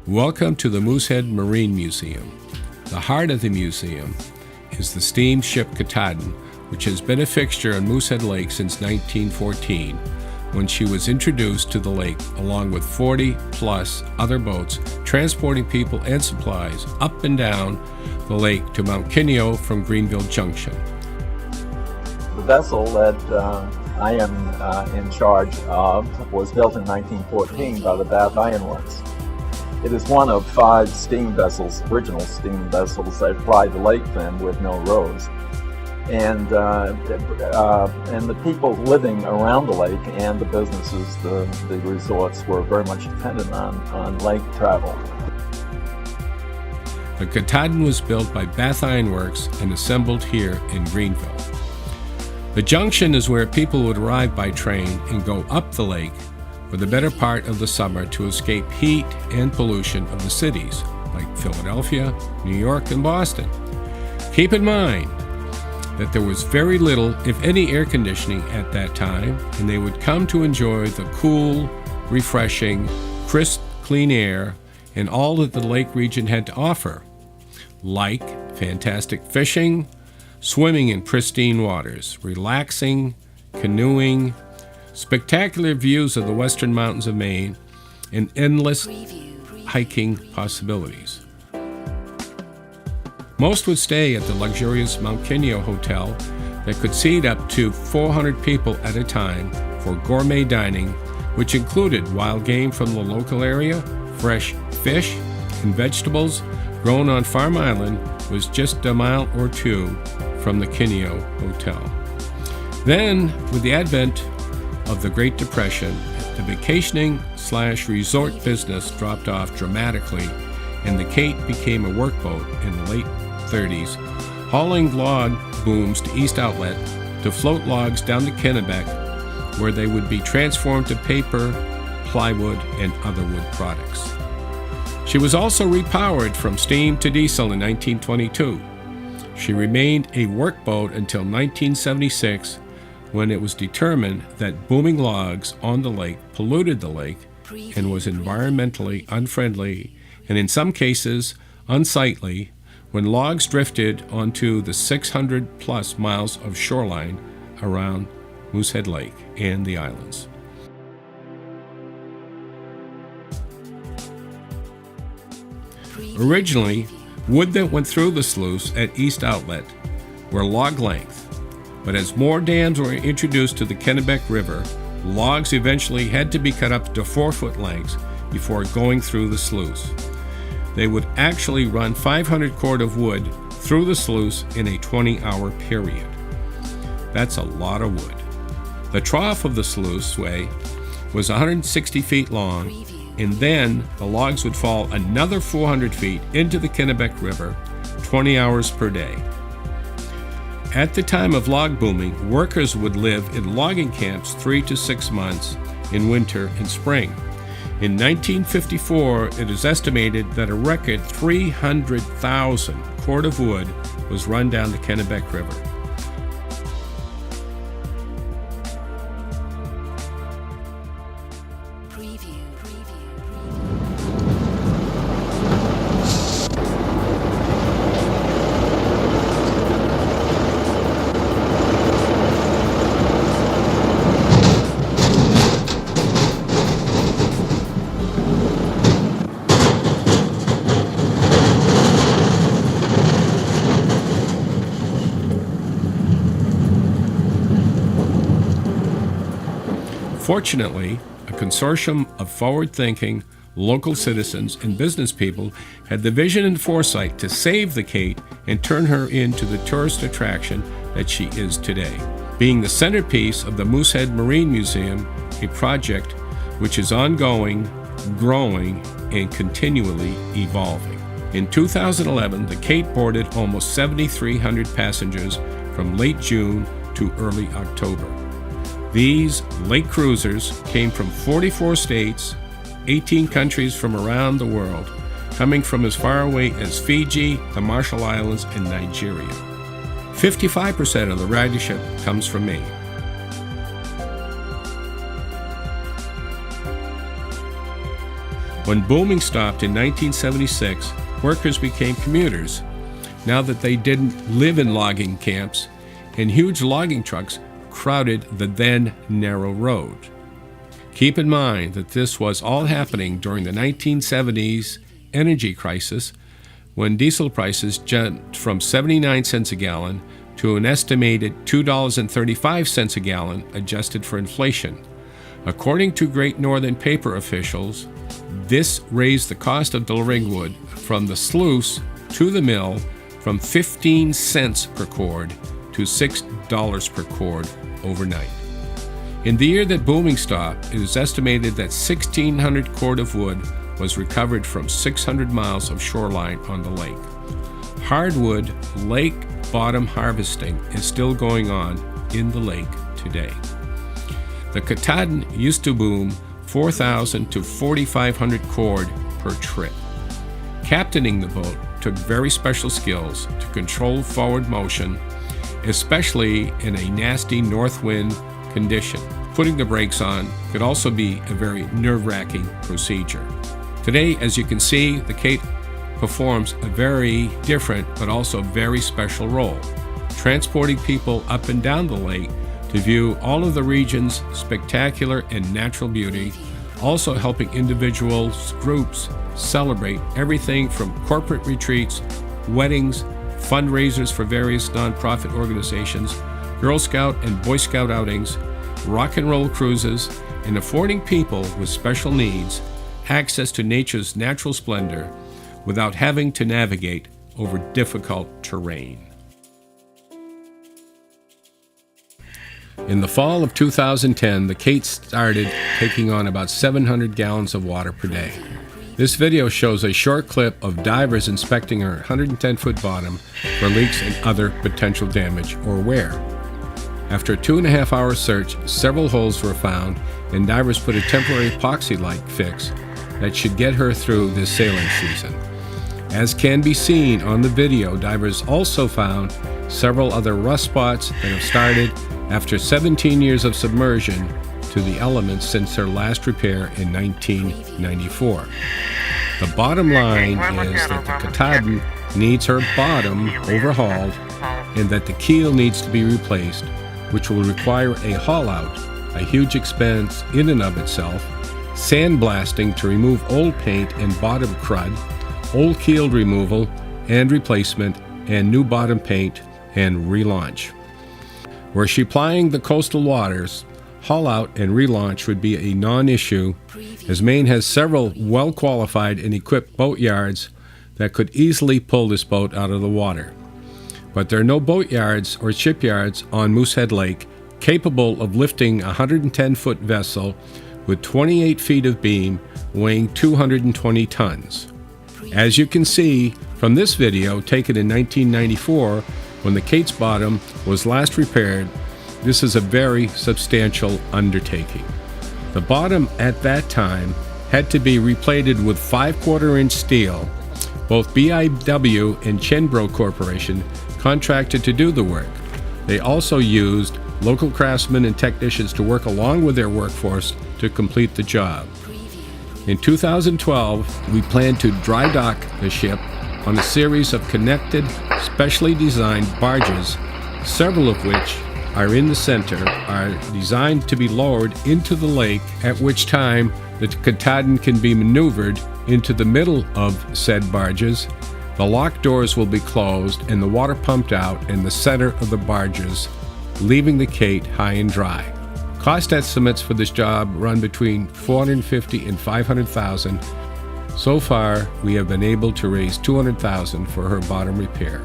Welcome to the Moosehead Marine Museum. The heart of the museum is the steamship Katahdin, which has been a fixture on Moosehead Lake since 1914, when she was introduced to the lake along with 40-plus other boats transporting people and supplies up and down the lake to Mount Kineo from Greenville Junction. The vessel that I am in charge of was built in 1914 by the Bath Iron Works. It is one of 5 steam vessels, original steam vessels that plied the lake then with no rows. And the people living around the lake and the businesses, the resorts, were very much dependent on lake travel. The Katahdin was built by Bath Iron Works and assembled here in Greenville. The junction is where people would arrive by train and go up the lake for the better part of the summer to escape heat and pollution of the cities like Philadelphia, New York, and Boston. Keep in mind that there was very little, if any, air conditioning at that time, and they would come to enjoy the cool, refreshing, crisp, clean air and all that the lake region had to offer, like fantastic fishing, swimming in pristine waters, relaxing, canoeing, spectacular views of the western mountains of Maine, and endless hiking possibilities. Most would stay at the luxurious Mount Kineo Hotel that could seat up to 400 people at a time for gourmet dining, which included wild game from the local area, fresh fish, and vegetables grown on Farm Island was just a mile or 2 from the Kineo Hotel. Then, with the advent of the Great Depression, the vacationing/resort business dropped off dramatically, and the Kate became a workboat in the late 30s, hauling log booms to East Outlet to float logs down to Kennebec, where they would be transformed to paper, plywood, and other wood products. She was also repowered from steam to diesel in 1922. She remained a workboat until 1976, when it was determined that booming logs on the lake polluted the lake and was environmentally unfriendly, and in some cases unsightly, when logs drifted onto the 600-plus miles of shoreline around Moosehead Lake and the islands. Originally, wood that went through the sluice at East Outlet were log length, but as more dams were introduced to the Kennebec River, logs eventually had to be cut up to 4-foot lengths before going through the sluice. They would actually run 500 cord of wood through the sluice in a 20-hour period. That's a lot of wood. The trough of the sluiceway was 160 feet long, and then the logs would fall another 400 feet into the Kennebec River, 20 hours per day. At the time of log booming, workers would live in logging camps 3 to 6 months in winter and spring. In 1954, it is estimated that a record 300,000 cord of wood was run down the Kennebec River. Fortunately, a consortium of forward-thinking local citizens and business people had the vision and foresight to save the Kate and turn her into the tourist attraction that she is today, being the centerpiece of the Moosehead Marine Museum, a project which is ongoing, growing, and continually evolving. In 2011, the Kate boarded almost 7,300 passengers from late June to early October. These lake cruisers came from 44 states, 18 countries from around the world, coming from as far away as Fiji, the Marshall Islands, and Nigeria. 55% of the ridership comes from Maine. When booming stopped in 1976, workers became commuters. Now that they didn't live in logging camps, and huge logging trucks crowded the then narrow road. Keep in mind that this was all happening during the 1970s energy crisis, when diesel prices jumped from 79 cents a gallon to an estimated $2.35 a gallon adjusted for inflation. According to Great Northern paper officials, this raised the cost of delivering wood from the sluice to the mill from 15 cents per cord to $6 per cord overnight. In the year that booming stopped, it is estimated that 1,600 cord of wood was recovered from 600 miles of shoreline on the lake. Hardwood lake bottom harvesting is still going on in the lake today. The Katahdin used to boom 4,000 to 4,500 cord per trip. Captaining the boat took very special skills to control forward motion, especially in a nasty north wind condition. Putting the brakes on could also be a very nerve-wracking procedure. Today, as you can see, the Kate performs a very different but also very special role, transporting people up and down the lake to view all of the region's spectacular and natural beauty, also helping individuals, groups celebrate everything from corporate retreats, weddings, fundraisers for various nonprofit organizations, Girl Scout and Boy Scout outings, rock and roll cruises, and affording people with special needs access to nature's natural splendor without having to navigate over difficult terrain. In the fall of 2010, the Kate started taking on about 700 gallons of water per day. This video shows a short clip of divers inspecting her 110-foot bottom for leaks and other potential damage or wear. After a 2.5-hour search, several holes were found, and divers put a temporary epoxy-like fix that should get her through this sailing season. As can be seen on the video, divers also found several other rust spots that have started after 17 years of submersion to the elements since their last repair in 1994. The bottom line is that the Katahdin needs her bottom overhauled and that the keel needs to be replaced, which will require a haul-out, a huge expense in and of itself, sandblasting to remove old paint and bottom crud, old keel removal and replacement, and new bottom paint and relaunch. Were she plying the coastal waters, haul-out and relaunch would be a non-issue, as Maine has several well-qualified and equipped boat yards that could easily pull this boat out of the water. But there are no boat yards or shipyards on Moosehead Lake capable of lifting a 110-foot vessel with 28 feet of beam weighing 220 tons. As you can see from this video taken in 1994, when the Kate's bottom was last repaired, this is a very substantial undertaking. The bottom at that time had to be replated with 5/4-inch steel. Both BIW and Chenbro Corporation contracted to do the work. They also used local craftsmen and technicians to work along with their workforce to complete the job. In 2012, we planned to dry dock the ship on a series of connected, specially designed barges, several of which are in the center, are designed to be lowered into the lake, at which time the Katahdin can be maneuvered into the middle of said barges. The lock doors will be closed and the water pumped out in the center of the barges, leaving the Kate high and dry. Cost estimates for this job run between $450,000 and $500,000. So far, we have been able to raise $200,000 for her bottom repair.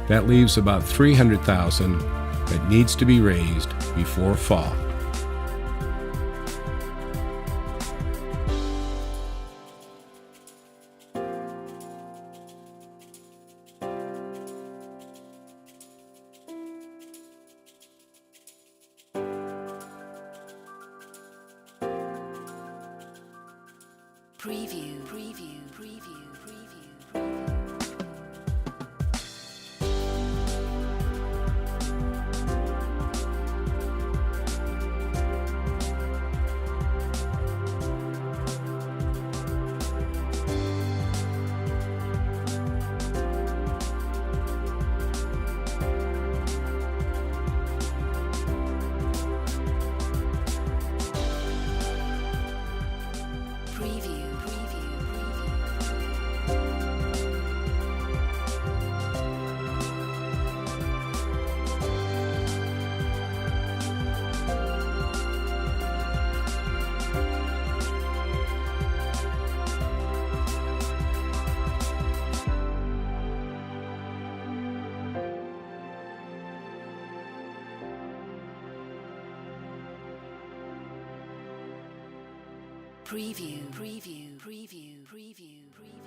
That leaves about $300,000 that needs to be raised before fall. Preview. Preview, preview, preview, preview, preview.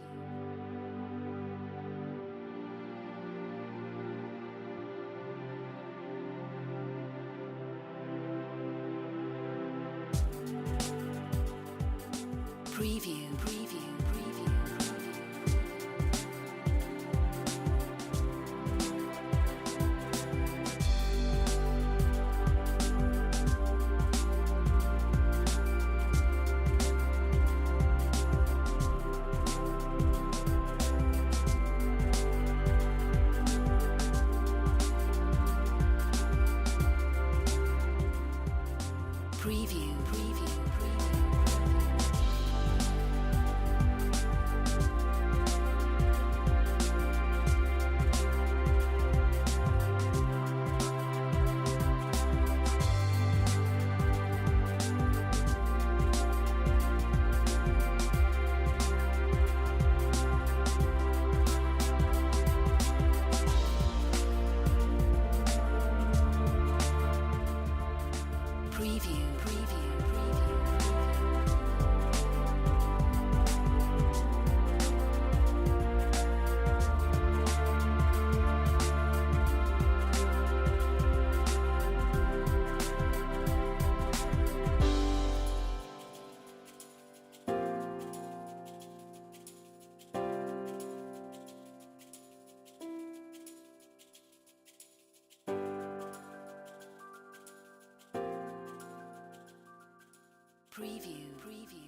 Preview, preview, preview. Preview, preview, preview, preview, preview, preview.